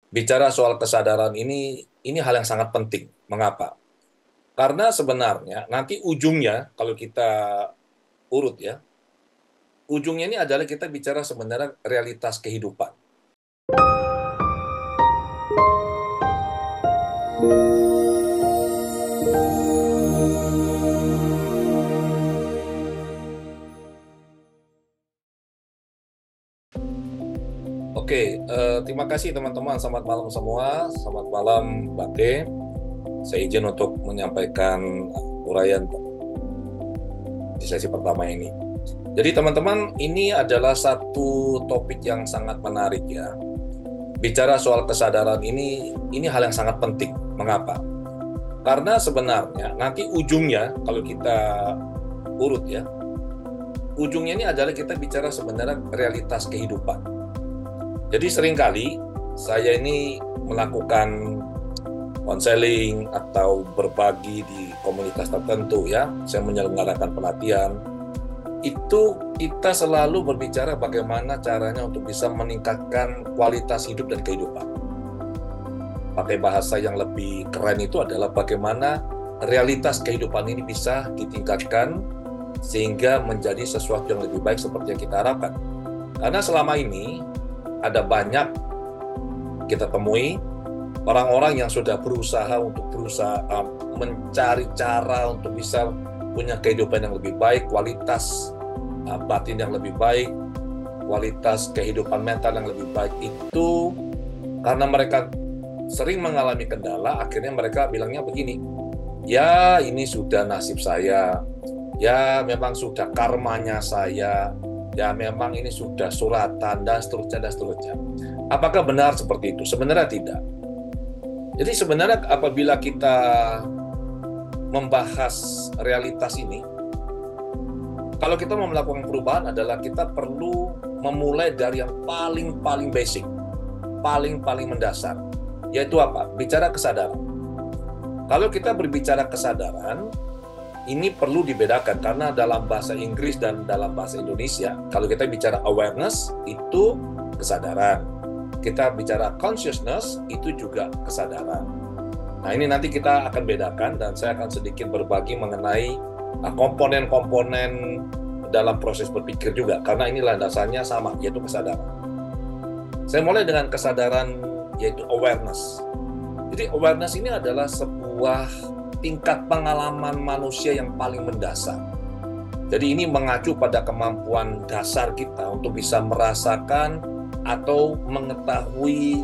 Bicara soal kesadaran ini hal yang sangat penting. Mengapa? Karena sebenarnya nanti ujungnya, kalau kita urut ya, ujungnya ini adalah kita bicara sebenarnya realitas kehidupan. Oke, terima kasih teman-teman. Selamat malam semua. Selamat malam, Bate. Saya izin untuk menyampaikan uraian di sesi pertama ini. Jadi teman-teman, ini adalah satu topik yang sangat menarik ya. Bicara soal kesadaran ini hal yang sangat penting. Mengapa? Karena sebenarnya nanti ujungnya, kalau kita urut ya, ujungnya ini adalah kita bicara sebenarnya realitas kehidupan. Jadi seringkali saya ini melakukan konseling atau berbagi di komunitas tertentu ya, saya menyelenggarakan pelatihan, itu kita selalu berbicara bagaimana caranya untuk bisa meningkatkan kualitas hidup dan kehidupan. Pakai bahasa yang lebih keren itu adalah bagaimana realitas kehidupan ini bisa ditingkatkan sehingga menjadi sesuatu yang lebih baik seperti yang kita harapkan. Karena selama ini ada banyak kita temui orang-orang yang sudah berusaha mencari cara untuk bisa punya kehidupan yang lebih baik, kualitas batin yang lebih baik, kualitas kehidupan mental yang lebih baik. Itu karena mereka sering mengalami kendala, akhirnya mereka bilangnya begini, ya ini sudah nasib saya, ya memang sudah karmanya saya, ya memang ini sudah suratan, dan seterusnya, dan seterusnya. Apakah benar seperti itu? Sebenarnya tidak. Jadi sebenarnya apabila kita membahas realitas ini, kalau kita mau melakukan perubahan adalah kita perlu memulai dari yang paling basic, paling mendasar, yaitu apa? Bicara kesadaran. Kalau kita berbicara kesadaran, ini perlu dibedakan karena dalam bahasa Inggris dan dalam bahasa Indonesia, kalau kita bicara awareness, itu kesadaran. Kita bicara consciousness, itu juga kesadaran. Nah, ini nanti kita akan bedakan dan saya akan sedikit berbagi mengenai komponen-komponen dalam proses berpikir juga, karena ini landasannya sama, yaitu kesadaran. Saya mulai dengan kesadaran, yaitu awareness. Jadi awareness ini adalah sebuah tingkat pengalaman manusia yang paling mendasar. Jadi ini mengacu pada kemampuan dasar kita untuk bisa merasakan atau mengetahui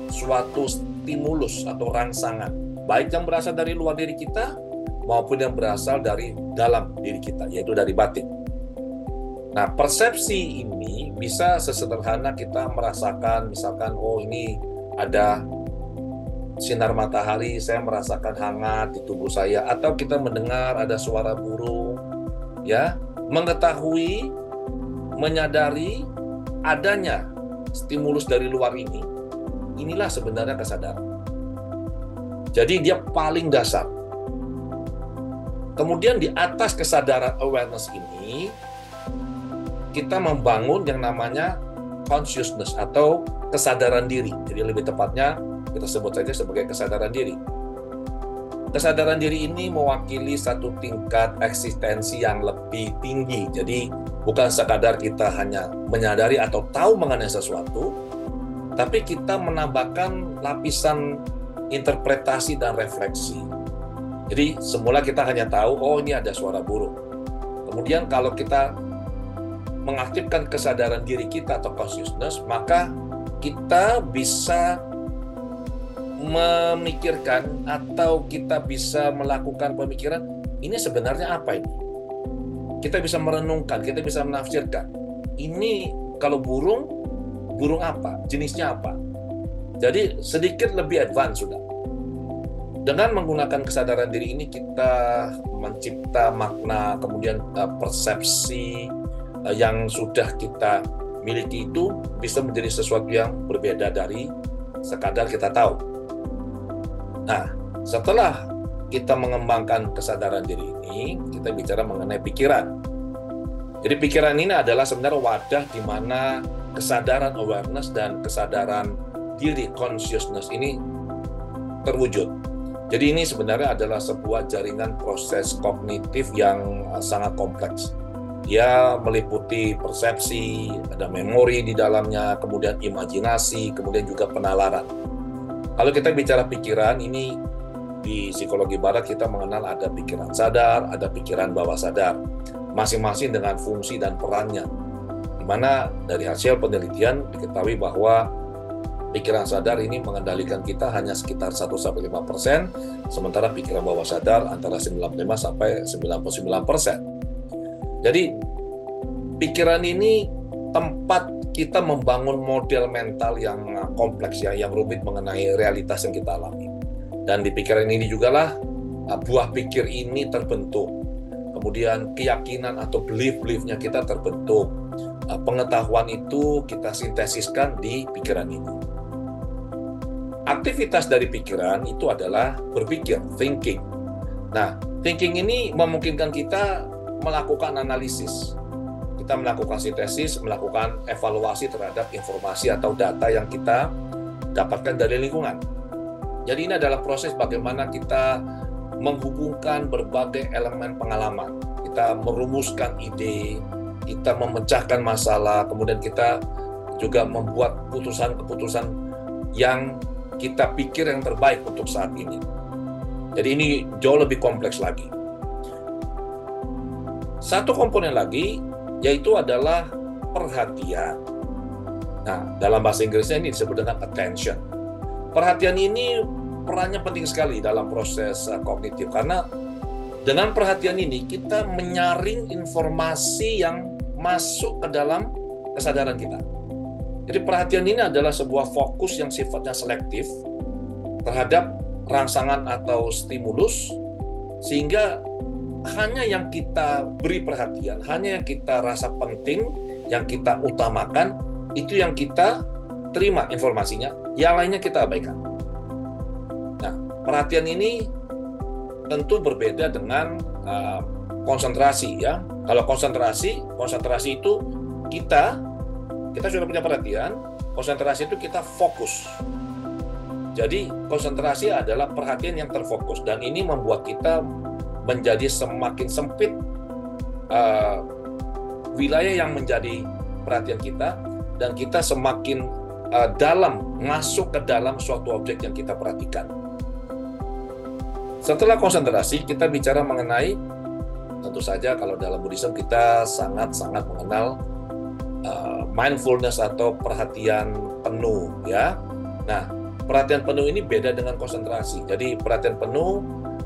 suatu stimulus atau rangsangan, baik yang berasal dari luar diri kita maupun yang berasal dari dalam diri kita, yaitu dari batin. Nah, persepsi ini bisa sesederhana kita merasakan, misalkan, oh ini ada sinar matahari, saya merasakan hangat di tubuh saya, atau kita mendengar ada suara burung, ya, mengetahui, menyadari adanya stimulus dari luar ini, inilah sebenarnya kesadaran. Jadi dia paling dasar. Kemudian di atas kesadaran awareness ini, kita membangun yang namanya consciousness atau kesadaran diri. Jadi lebih tepatnya kita sebut saja sebagai kesadaran diri. Kesadaran diri ini mewakili satu tingkat eksistensi yang lebih tinggi. Jadi bukan sekadar kita hanya menyadari atau tahu mengenai sesuatu, tapi kita menambahkan lapisan interpretasi dan refleksi. Jadi semula kita hanya tahu, oh ini ada suara burung. Kemudian kalau kita mengaktifkan kesadaran diri kita atau consciousness, maka kita bisa memikirkan atau kita bisa melakukan pemikiran, ini sebenarnya apa ini? Kita bisa merenungkan, kita bisa menafsirkan. Ini kalau burung apa? Jenisnya apa? Jadi sedikit lebih advance sudah. Dengan menggunakan kesadaran diri ini kita mencipta makna, kemudian persepsi yang sudah kita miliki itu bisa menjadi sesuatu yang berbeda dari sekadar kita tahu. Nah, setelah kita mengembangkan kesadaran diri ini, kita bicara mengenai pikiran. Jadi pikiran ini adalah sebenarnya wadah di mana kesadaran awareness dan kesadaran diri, consciousness ini terwujud. Jadi ini sebenarnya adalah sebuah jaringan proses kognitif yang sangat kompleks. Dia meliputi persepsi, ada memori di dalamnya, kemudian imajinasi, kemudian juga penalaran. Kalau kita bicara pikiran, ini di psikologi barat kita mengenal ada pikiran sadar, ada pikiran bawah sadar. Masing-masing dengan fungsi dan perannya. Di mana dari hasil penelitian diketahui bahwa pikiran sadar ini mengendalikan kita hanya sekitar 1-5%, sementara pikiran bawah sadar antara 95-99%. Jadi, pikiran ini tempat kita membangun model mental yang kompleks, yang rumit mengenai realitas yang kita alami. Dan di pikiran ini jugalah buah pikir ini terbentuk. Kemudian keyakinan atau belief-beliefnya kita terbentuk. Pengetahuan itu kita sintesiskan di pikiran ini. Aktivitas dari pikiran itu adalah berpikir, thinking. Nah, thinking ini memungkinkan kita melakukan analisis. Kita melakukan sintesis, melakukan evaluasi terhadap informasi atau data yang kita dapatkan dari lingkungan. Jadi ini adalah proses bagaimana kita menghubungkan berbagai elemen pengalaman. Kita merumuskan ide, kita memecahkan masalah, kemudian kita juga membuat keputusan-keputusan yang kita pikir yang terbaik untuk saat ini. Jadi ini jauh lebih kompleks lagi. Satu komponen lagi, yaitu adalah perhatian. Nah, dalam bahasa Inggrisnya ini disebut dengan attention. Perhatian ini perannya penting sekali dalam proses kognitif, karena dengan perhatian ini kita menyaring informasi yang masuk ke dalam kesadaran kita. Jadi perhatian ini adalah sebuah fokus yang sifatnya selektif terhadap rangsangan atau stimulus, sehingga hanya yang kita beri perhatian, hanya yang kita rasa penting, yang kita utamakan, itu yang kita terima informasinya, yang lainnya kita abaikan. Nah, perhatian ini tentu berbeda dengan konsentrasi, ya. Kalau konsentrasi itu kita sudah punya perhatian, konsentrasi itu kita fokus. Jadi konsentrasi adalah perhatian yang terfokus, dan ini membuat kita menjadi semakin sempit wilayah yang menjadi perhatian kita, dan kita semakin dalam, masuk ke dalam suatu objek yang kita perhatikan. Setelah konsentrasi, kita bicara mengenai, tentu saja kalau dalam Buddhism kita sangat-sangat mengenal mindfulness atau perhatian penuh, ya. Nah, perhatian penuh ini beda dengan konsentrasi. Jadi perhatian penuh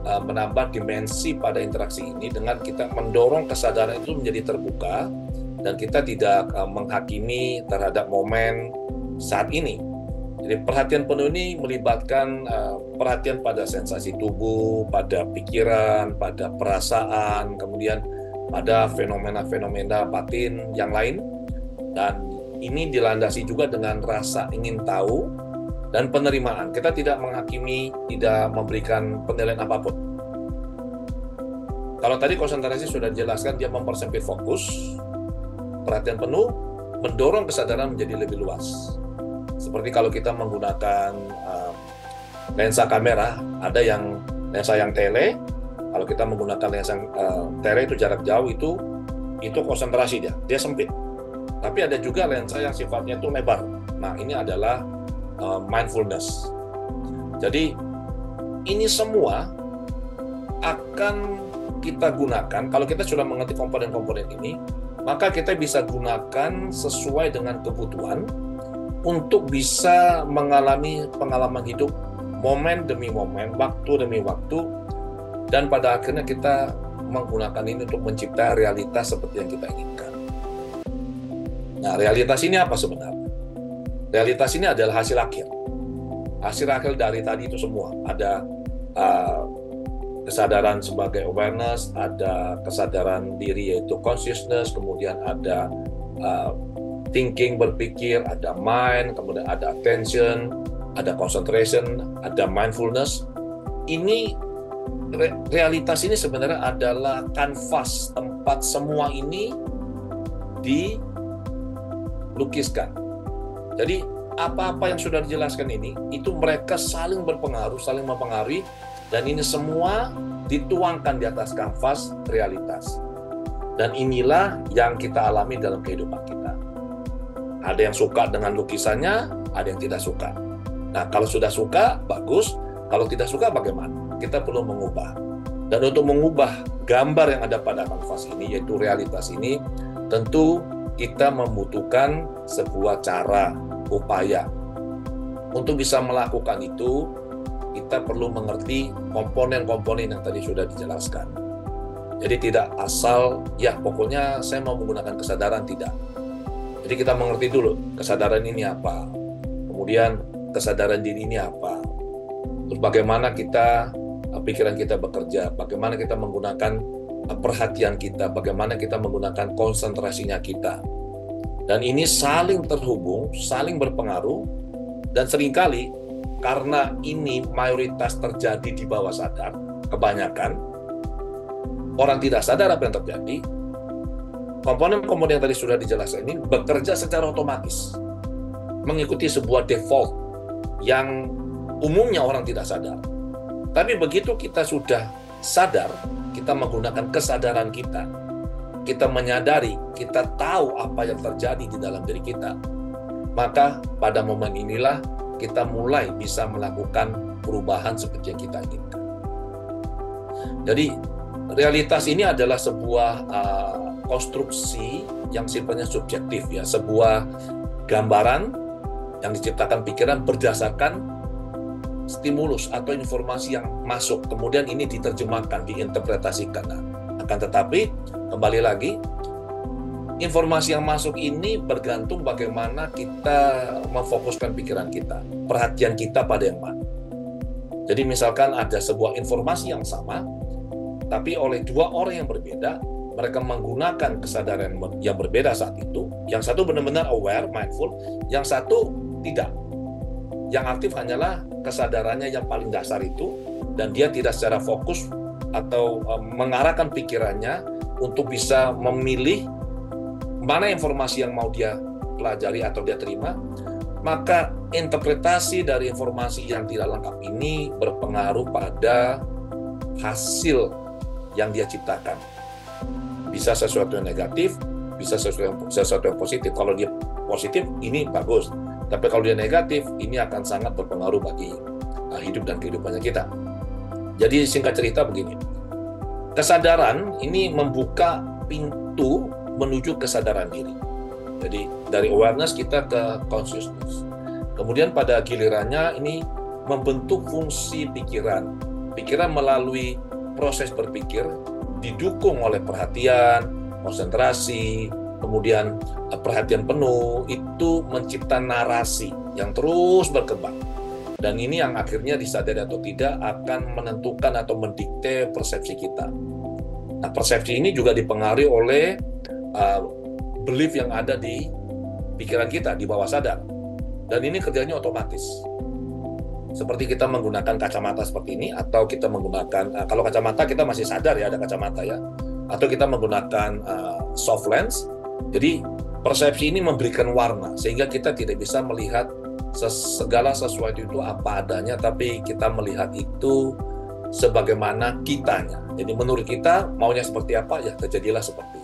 menambah dimensi pada interaksi ini dengan kita mendorong kesadaran itu menjadi terbuka, dan kita tidak menghakimi terhadap momen saat ini. Jadi perhatian penuh ini melibatkan perhatian pada sensasi tubuh, pada pikiran, pada perasaan, kemudian pada fenomena-fenomena batin yang lain. Dan ini dilandasi juga dengan rasa ingin tahu dan penerimaan. Kita tidak menghakimi, tidak memberikan penilaian apapun. Kalau tadi konsentrasi sudah dijelaskan, dia mempersempit fokus. Perhatian penuh mendorong kesadaran menjadi lebih luas. Seperti kalau kita menggunakan lensa kamera, ada yang lensa yang tele. Kalau kita menggunakan lensa tele itu jarak jauh, itu konsentrasi dia sempit. Tapi ada juga lensa yang sifatnya itu lebar. Nah, ini adalah mindfulness. Jadi ini semua akan kita gunakan kalau kita sudah mengerti komponen-komponen ini, maka kita bisa gunakan sesuai dengan kebutuhan untuk bisa mengalami pengalaman hidup momen demi momen, waktu demi waktu, dan pada akhirnya kita menggunakan ini untuk mencipta realitas seperti yang kita inginkan. Nah, realitas ini apa sebenarnya? Realitas ini adalah hasil akhir. Hasil akhir dari tadi itu semua. Ada kesadaran sebagai awareness, ada kesadaran diri yaitu consciousness, kemudian ada thinking, berpikir, ada mind, kemudian ada attention, ada concentration, ada mindfulness. Ini realitas ini sebenarnya adalah kanvas tempat semua ini dilukiskan. Jadi apa-apa yang sudah dijelaskan ini, itu mereka saling berpengaruh, saling mempengaruhi, dan ini semua dituangkan di atas kanvas realitas. Dan inilah yang kita alami dalam kehidupan kita. Ada yang suka dengan lukisannya, ada yang tidak suka. Nah, kalau sudah suka, bagus. Kalau tidak suka, bagaimana? Kita perlu mengubah. Dan untuk mengubah gambar yang ada pada kanvas ini, yaitu realitas ini, tentu kita membutuhkan sebuah cara, upaya. Untuk bisa melakukan itu, kita perlu mengerti komponen-komponen yang tadi sudah dijelaskan. Jadi tidak asal, ya pokoknya saya mau menggunakan kesadaran, tidak. Jadi kita mengerti dulu, kesadaran ini apa, kemudian kesadaran diri ini apa, terus bagaimana pikiran kita bekerja, bagaimana kita menggunakan perhatian kita, bagaimana kita menggunakan konsentrasinya kita. Dan ini saling terhubung, saling berpengaruh, dan seringkali karena ini mayoritas terjadi di bawah sadar, kebanyakan orang tidak sadar apa yang terjadi, komponen-komponen yang tadi sudah dijelaskan ini bekerja secara otomatis, mengikuti sebuah default yang umumnya orang tidak sadar. Tapi begitu kita sudah sadar, kita menggunakan kesadaran kita, kita menyadari, kita tahu apa yang terjadi di dalam diri kita, maka pada momen inilah kita mulai bisa melakukan perubahan seperti yang kita inginkan. Jadi realitas ini adalah sebuah konstruksi yang sifatnya subjektif, ya, sebuah gambaran yang diciptakan pikiran berdasarkan stimulus atau informasi yang masuk, kemudian ini diterjemahkan, diinterpretasikan. Nah, akan tetapi kembali lagi, informasi yang masuk ini bergantung bagaimana kita memfokuskan pikiran kita, perhatian kita pada yang mana. Jadi misalkan ada sebuah informasi yang sama, tapi oleh dua orang yang berbeda, mereka menggunakan kesadaran yang berbeda saat itu. Yang satu benar-benar aware, mindful, yang satu tidak. Yang aktif hanyalah kesadarannya yang paling dasar itu, dan dia tidak secara fokus atau mengarahkan pikirannya untuk bisa memilih mana informasi yang mau dia pelajari atau dia terima. Maka interpretasi dari informasi yang tidak lengkap ini berpengaruh pada hasil yang dia ciptakan. Bisa sesuatu yang negatif, bisa sesuatu yang positif. Kalau dia positif, ini bagus. Tapi kalau dia negatif, ini akan sangat berpengaruh bagi hidup dan kehidupannya kita. Jadi singkat cerita begini, kesadaran ini membuka pintu menuju kesadaran diri. Jadi dari awareness kita ke consciousness. Kemudian pada gilirannya ini membentuk fungsi pikiran. Pikiran melalui proses berpikir didukung oleh perhatian, konsentrasi, kemudian perhatian penuh, itu mencipta narasi yang terus berkembang. Dan ini yang akhirnya disadari atau tidak akan menentukan atau mendikte persepsi kita. Nah, persepsi ini juga dipengaruhi oleh belief yang ada di pikiran kita, di bawah sadar. Dan ini kerjanya otomatis. Seperti kita menggunakan kacamata seperti ini, atau kita menggunakan, kalau kacamata kita masih sadar ya, ada kacamata ya. Atau kita menggunakan soft lens. Jadi persepsi ini memberikan warna, sehingga kita tidak bisa melihat segala sesuatu itu apa adanya, tapi kita melihat itu sebagaimana kitanya. Jadi menurut kita maunya seperti apa, ya terjadilah seperti itu.